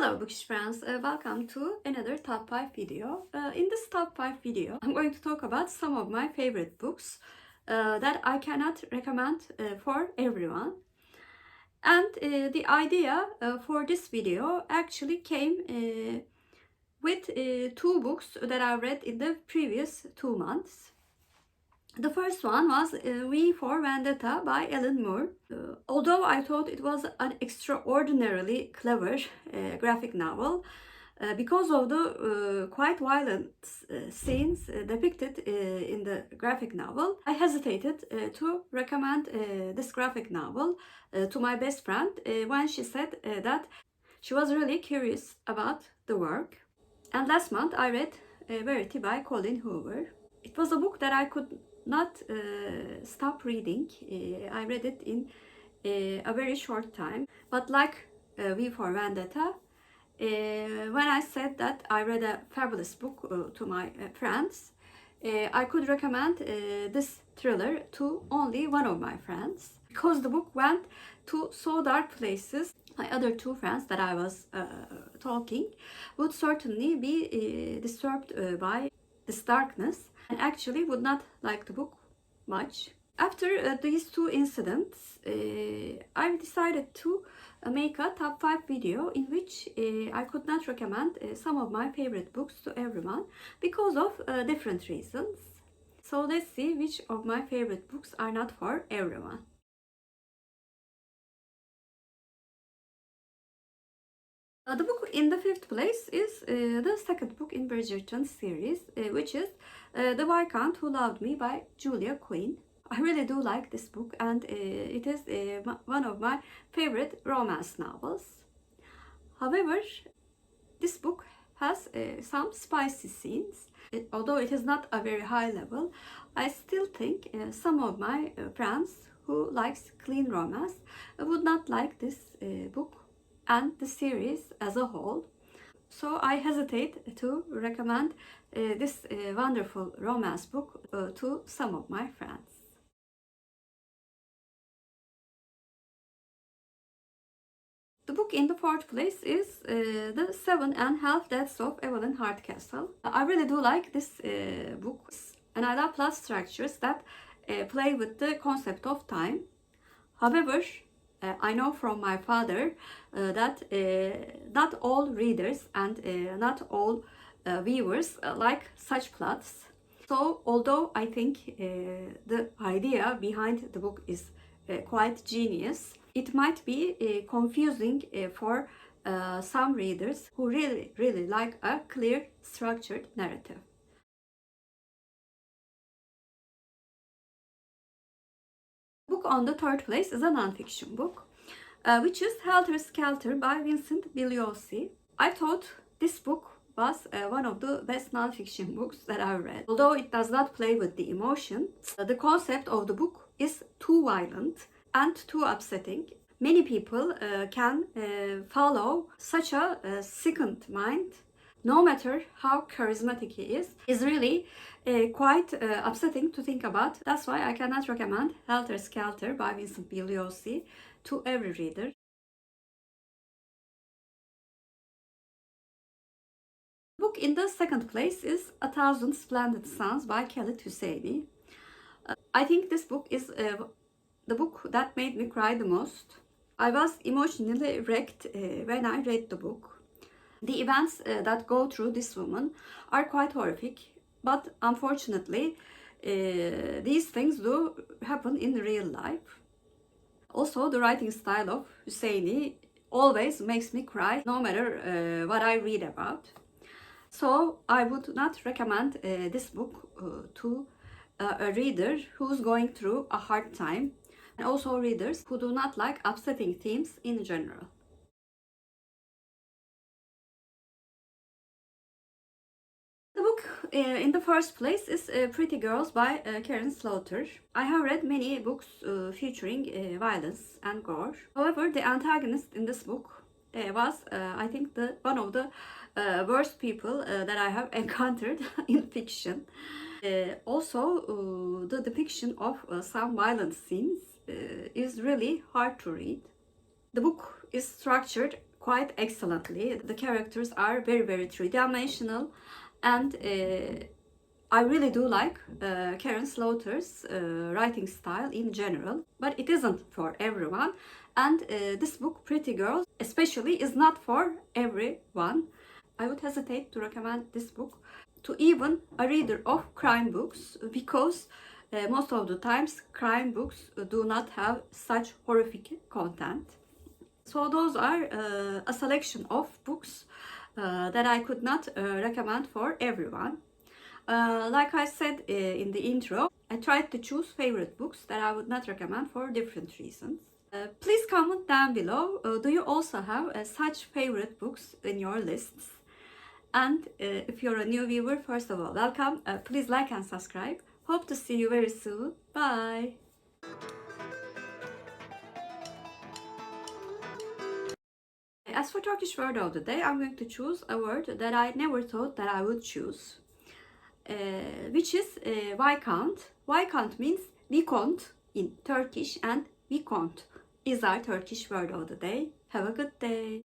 Hello Bookish friends, welcome to another top 5 video. In this top 5 video, I'm going to talk about some of my favorite books that I cannot recommend for everyone. And the idea for this video actually came with two books that I read in the previous 2 months. The first one was V for Vendetta by Ellen Moore. Although I thought it was an extraordinarily clever graphic novel, because of the quite violent scenes depicted in the graphic novel, I hesitated to recommend this graphic novel to my best friend when she said that she was really curious about the work. And last month I read Verity by Coleen Hoover. It was a book that I could not stop reading. I read it in a very short time. But like V for Vendetta, when I said that I read a fabulous book to my friends, I could recommend this thriller to only one of my friends. Because the book went to so dark places, my other two friends that I was talking would certainly be disturbed by this darkness and actually would not like the book much. After these two incidents, I decided to make a top 5 video in which I could not recommend some of my favorite books to everyone because of different reasons. So let's see which of my favorite books are not for everyone. The book in the 5th place is the second book in Bridgerton series, which is The Viscount Who Loved Me by Julia Quinn. I really do like this book, and it is one of my favorite romance novels. However, this book has some spicy scenes. Although it is not a very high level, I still think some of my friends who likes clean romance would not like this book and the series as a whole. So I hesitate to recommend this wonderful romance book to some of my friends. The book in the 4th place is The 7.5 Deaths of Evelyn Hardcastle. I really do like this book, and I love plot structures that play with the concept of time. However, I know from my father that not all readers and not all viewers like such plots. So although I think the idea behind the book is quite genius, it might be confusing for some readers who really like a clear, structured narrative. The book on the 3rd place is a non-fiction book, which is Helter, Skelter by Vincent Bugliosi. I thought this book was one of the best non-fiction books that I've read. Although it does not play with the emotions, the concept of the book is too violent and too upsetting. Many people can follow such a sickened mind, no matter how charismatic he is really quite upsetting to think about. That's why I cannot recommend Helter Skelter by Vincent Bugliosi to every reader. The book in the 2nd place is 1,000 Splendid Suns by Khaled Hosseini. I think this book is the book that made me cry the most. I was emotionally wrecked when I read the book. The events that go through this woman are quite horrific, but unfortunately these things do happen in real life. Also, the writing style of Hosseini always makes me cry, no matter what I read about. So I would not recommend this book to a reader who's going through a hard time, and also readers who do not like upsetting themes in general. The book in the 1st place is Pretty Girls by Karin Slaughter. I have read many books featuring violence and gore. However, the antagonist in this book was, I think, one of the worst people that I have encountered in fiction. Also, the depiction of some violent scenes is really hard to read. The book is structured quite excellently. The characters are very three-dimensional, and I really do like Karin Slaughter's writing style in general, but it isn't for everyone. And this book, Pretty Girls, especially, is not for everyone. I would hesitate to recommend this book to even a reader of crime books, because most of the times crime books do not have such horrific content. So those are a selection of books that I could not recommend for everyone. Like I said in the intro, I tried to choose favorite books that I would not recommend for different reasons. Please comment down below, do you also have such favorite books in your lists? And if you're a new viewer, first of all, welcome. Please like and subscribe. Hope to see you very soon. Bye! As for Turkish word of the day, I'm going to choose a word that I never thought that I would choose, which is Viscount. Viscount means Viscount in Turkish, and Viscount is our Turkish word of the day. Have a good day.